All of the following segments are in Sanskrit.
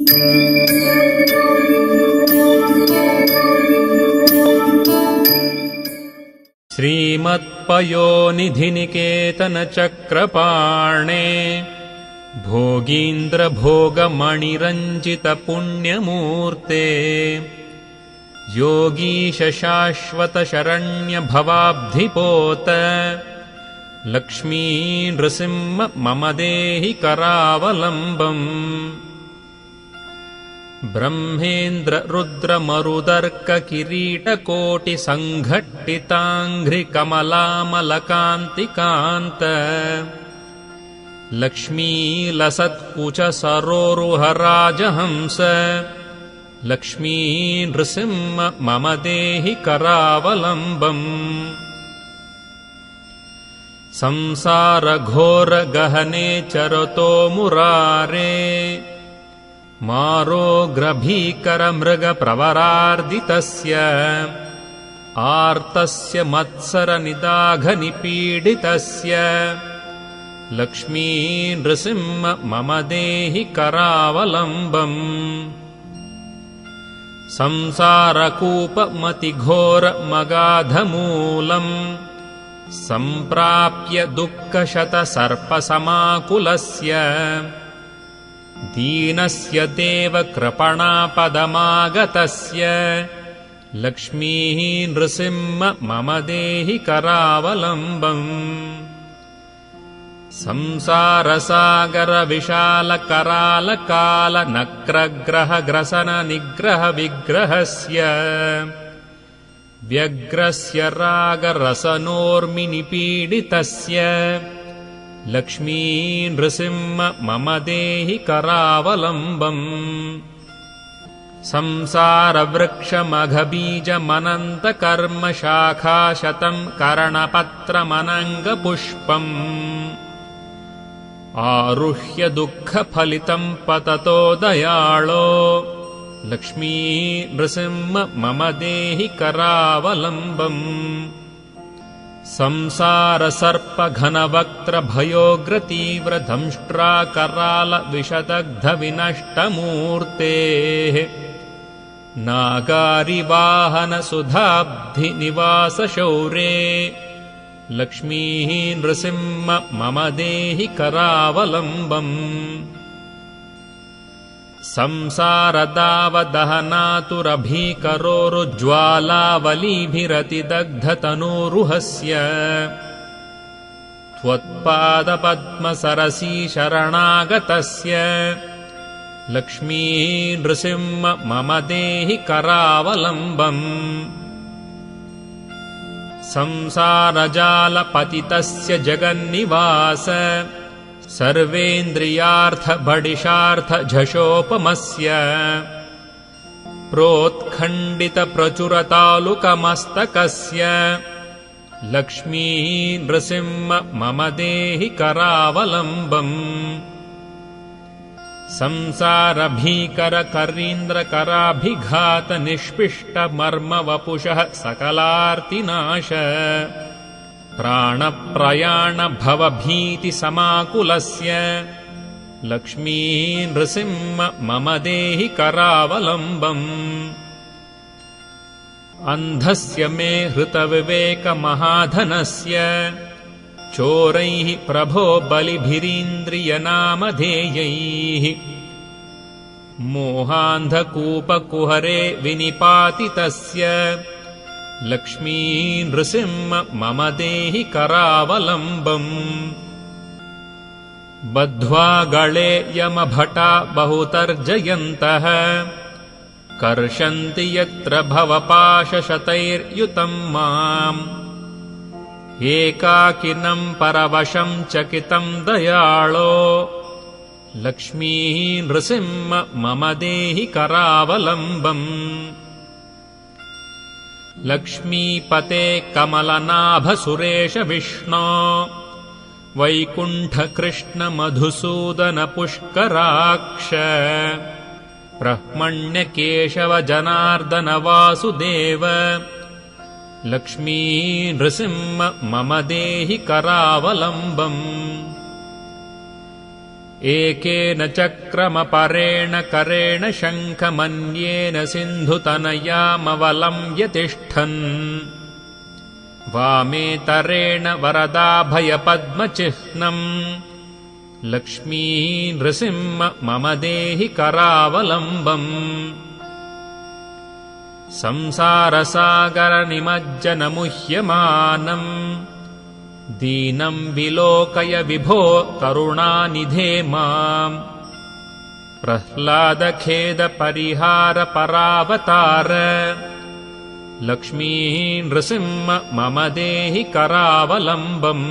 श्रीमत्पयोनिधिनिकेतनचक्रपाणे भोगीन्द्रभोगमणिरञ्जितपुण्यमूर्ते योगीशशाश्वतशरण्यभवाब्धिपोत लक्ष्मी नृसिंह मम देहि करावलम्बम्। ब्रह्मेन्द्र रुद्रमरुदर्ककिरीटकोटिसङ्घट्टिताङ्घ्रिकमलामलकान्तिकान्त लक्ष्मीलसत्कुचसरोरुहराजहंस लक्ष्मी नृसिंह मम देहि करावलम्बम्। संसारघोरगहने चरतो मुरारे मारोग्रभीकरमृगप्रवरार्दितस्य आर्तस्य मत्सरनिदाघनिपीडितस्य लक्ष्मी नृसिंह मम देहि करावलम्बम्। संसारकूपमतिघोरमगाधमूलम् सम्प्राप्य दुःखशतसर्पसमाकुलस्य दीनस्य देवकृपणापदमागतस्य लक्ष्मी नृसिंह मम देहि करावलम्बम्। संसारसागरविशालकरालकालनक्रग्रहग्रसननिग्रहविग्रहस्य व्यग्रस्य रागरसनोर्मिनिपीडितस्य लक्ष्मी नृसिंह मम देहि करावलम्बम्। संसारवृक्षमघबीजमनन्तकर्मशाखाशतम् करणपत्रमनङ्गपुष्पम् आरुह्य दुःखफलितम् पततो दयाळो लक्ष्मी नृसिंह मम देहि करावलम्बम्। संसारसर्पघनवक्त्रभयोग्रतीव्रधंष्ट्राकरालविषदग्धविनष्टमूर्तेः नागारिवाहनसुधाब्धिनिवासशौरे लक्ष्मी नृसिंह मम देहि करावलम्बम्। संसारदावदहनातुरभीकरोरुज्ज्वालावलीभिरतिदग्धतनूरुहस्य त्वत्पादपद्मसरसीशरणागतस्य लक्ष्मी नृसिंह मम देहि करावलम्बम्। संसारजालपतितस्य जगन्निवास सर्वेन्द्रियार्थबडिशार्थझषोपमस्य प्रोत्खण्डितप्रचुरतालुकमस्तकस्य लक्ष्मी नृसिंह मम देहि करावलम्बम्। संसारभीकरकरीन्द्रकराभिघातनिष्पिष्टमर्मवपुषः सकलार्तिनाश प्राणप्रयाणभवभीतिसमाकुलस्य लक्ष्मी नृसिंह मम देहि करावलम्बम्। अन्धस्य मे हृतविवेकमहाधनस्य चोरैः प्रभो बलिभिरीन्द्रियनामधेयैः मोहान्धकूपकुहरे विनिपातितस्य लक्ष्मी नृसिंह मम देहि करावलम्बम्। बद्ध्वा गळे यमभटा बहुतर्जयन्तः कर्षन्ति यत्र भवपाशशतैर्युतम् माम् एकाकिनम् परवशम् चकितम् दयाळो लक्ष्मी नृसिंह मम देहि करावलम्बम्। लक्ष्मीपते कमलनाभसुरेश विष्णो वैकुण्ठकृष्णमधुसूदनपुष्कराक्ष ब्रह्मण्यकेशवजनार्दनवासुदेव लक्ष्मी नृसिंह मम देहि करावलम्बम्। एकेन चक्रमपरेण करेण शङ्खमन्येन सिन्धुतनयामवलम्ब्य तिष्ठन् वामेतरेण वरदाभयपद्मचिह्नम् लक्ष्मी नृसिंह मम देहि करावलम्बम् संसारसागरनिमज्जनमुह्यमानम् दीनम् विलोकय विभो करुणानिधे माम् प्रह्लादखेदपरिहारपरावतार लक्ष्मी नृसिंह मम देहि करावलम्बम्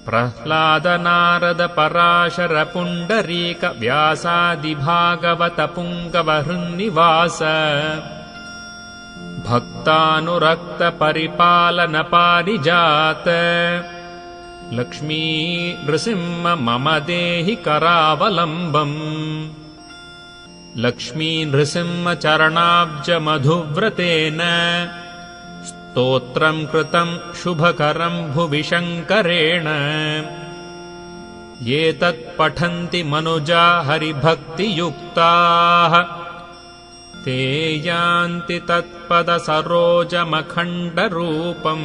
प्रह्लादनारदपराशरपुण्डरीक व्यासादिभागवतपुङ्गवहृन्निवास भक्तानुरक्तपरिपालनपारिजात लक्ष्मी नृसिंह मम देहि करावलम्बम् लक्ष्मी नृसिंह चरणाब्जमधुव्रतेन स्तोत्रम् कृतम् शुभकरम् भुवि शङ्करेण ये तत्पठन्ति मनुजा हरिभक्तियुक्ताः ते यान्ति तत्पदसरोजमखण्डरूपम्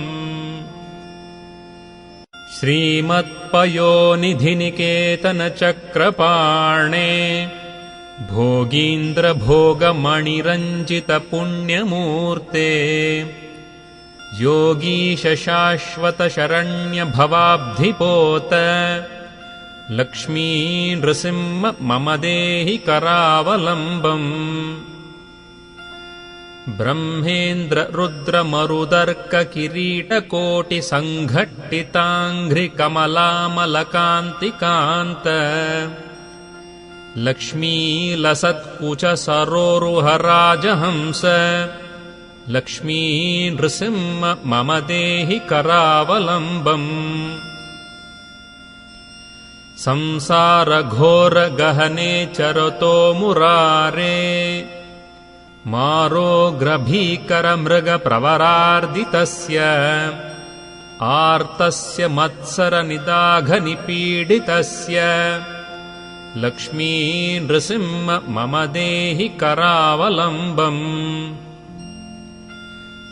श्रीमत्पयोनिधिनिकेतनचक्रपाणे भोगीन्द्रभोगमणिरञ्जितपुण्यमूर्ते योगीश शाश्वतशरण्यभवाब्धिपोत लक्ष्मी नृसिंह मम देहि करावलम्बम् ब्रह्मेन्द्ररुद्रमरुदर्ककिरीटकोटिसङ्घट्टिताङ्घ्रिकमलामलकान्तिकान्त लक्ष्मीलसत्कुचसरोरुहराजहंस लक्ष्मी नृसिंह मम देहि करावलम्बम् संसारघोरगहने चरतो मुरारे मारोग्रभीकरमृगप्रवरार्दितस्य आर्तस्य मत्सरनिदाघनिपीडितस्य लक्ष्मी नृसिंह मम देहि करावलम्बम्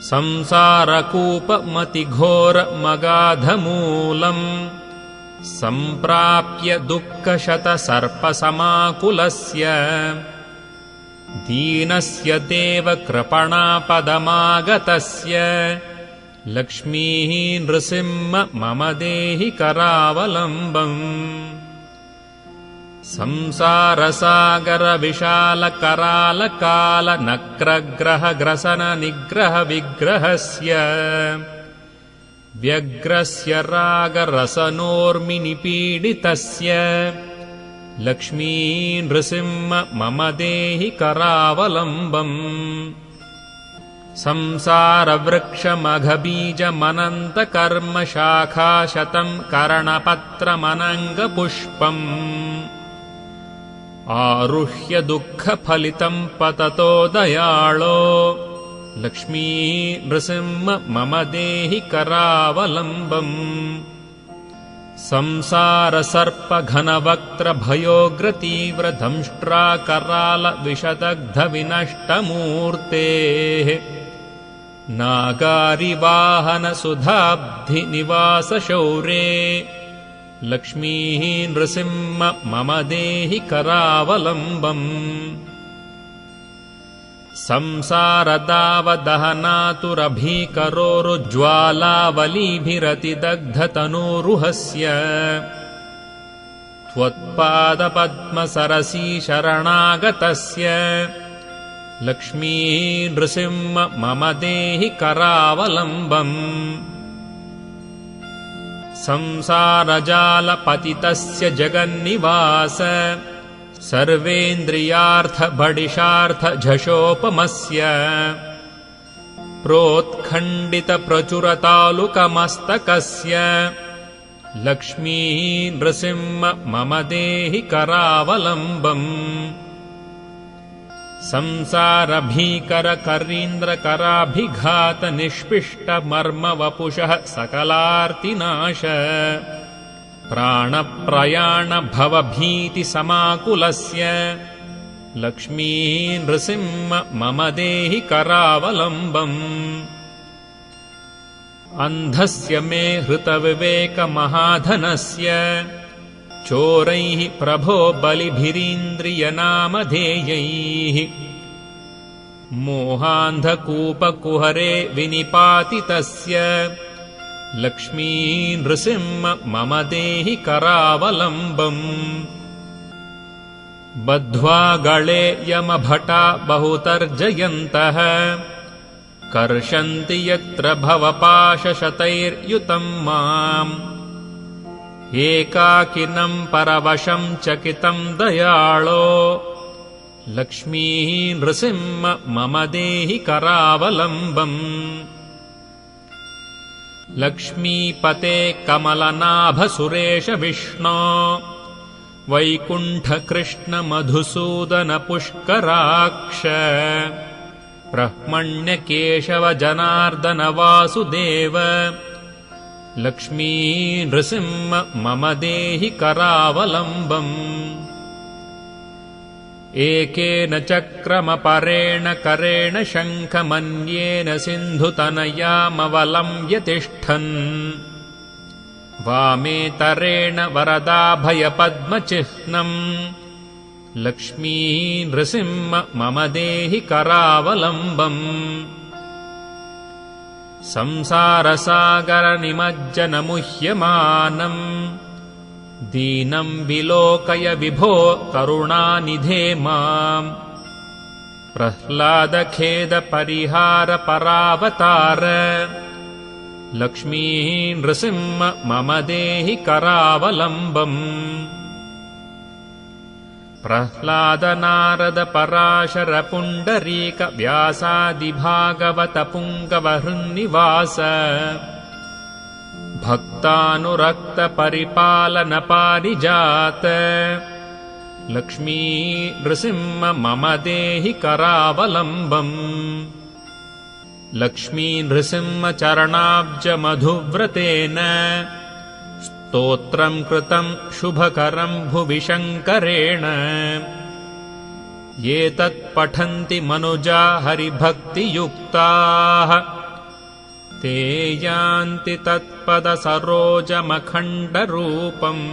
संसारकूपमतिघोरमगाधमूलम् सम्प्राप्य दुःखशतसर्पसमाकुलस्य दीनस्य देव कृपणापदमागतस्य लक्ष्मी नृसिंह मम देहि करावलम्बम् संसारसागरविशालकरालकालनक्रग्रहग्रसननिग्रहविग्रहस्य व्यग्रस्य रागरसनोर्मिनिपीडितस्य लक्ष्मी नृसिंह मम देहि करावलम्बम् संसारवृक्षमघबीजमनन्तकर्मशाखाशतम् करणपत्रमनङ्गपुष्पम् आरुह्य दुःखफलितम् पततो दयाळो लक्ष्मी नृसिंह मम देहि करावलम्बम् संसारसर्पघनवक्त्रभयोग्रतीव्रदंष्ट्राकरालविषदग्धविनष्टमूर्तेः नागारिवाहनसुधाब्धिनिवासशौरे लक्ष्मी नृसिंह मम देहि करावलम्बम् संसारदावदहनातुरभीकरोरुज्ज्वालावलीभिरतिदग्धतनूरुहस्य त्वत्पादपद्मसरसीशरणागतस्य लक्ष्मी नृसिंह मम देहि करावलम्बम् संसारजालपतितस्य जगन्निवास सर्वेन्द्रियार्थबडिशार्थझषोपमस्य प्रोत्खण्डितप्रचुरतालुकमस्तकस्य लक्ष्मी नृसिंह मम देहि करावलम्बम् संसारभीकरकरीन्द्रकराभिघातनिष्पिष्टमर्मवपुषः सकलार्तिनाश प्राणप्रयाणभवभीतिसमाकुलस्य लक्ष्मी नृसिंह मम देहि करावलम्बम् अन्धस्य मे हृतविवेकमहाधनस्य चोरैः प्रभो बलिभिरीन्द्रियनामधेयैः मोहान्धकूपकुहरे विनिपातितस्य लक्ष्मी नृसिंह मम देहि करावलम्बम् बद्ध्वा गळे यमभटा बहुतर्जयन्तः कर्षन्ति यत्र भवपाशशतैर्युतम् माम् एकाकिनम् परवशम् चकितम् दयाळो लक्ष्मी नृसिंह मम देहि करावलम्बम् लक्ष्मीपते कमलनाभसुरेश विष्णो वैकुण्ठकृष्णमधुसूदनपुष्कराक्ष ब्रह्मण्यकेशवजनार्दन वासुदेव लक्ष्मी नृसिंह मम देहि करावलम्बम् एकेन चक्रमपरेण करेण शङ्खमन्येन सिन्धुतनयामवलम्ब्य तिष्ठन् वामेतरेण वरदाभयपद्मचिह्नम् लक्ष्मी नृसिंह मम देहि करावलम्बम् संसारसागरनिमज्जनमुह्यमानम् दीनम् विलोकय विभो करुणानिधे माम् प्रह्लादखेदपरिहारपरावतार लक्ष्मी नृसिंह मम देहि करावलम्बम् प्रह्लादनारदपराशरपुण्डरीकव्यासादिभागवतपुङ्गवहृन्निवास भक्तानुरक्तपरिपालनपारिजात लक्ष्मी नृसिंह मम देहि करावलम्बम् लक्ष्मी नृसिंह चरणाब्जमधुव्रतेन स्तोत्रम् कृतम् शुभकरम् भुवि शङ्करेण ये तत्पठन्ति मनुजा हरिभक्तियुक्ताः ते यान्ति तत्पदसरोजमखण्डरूपम्।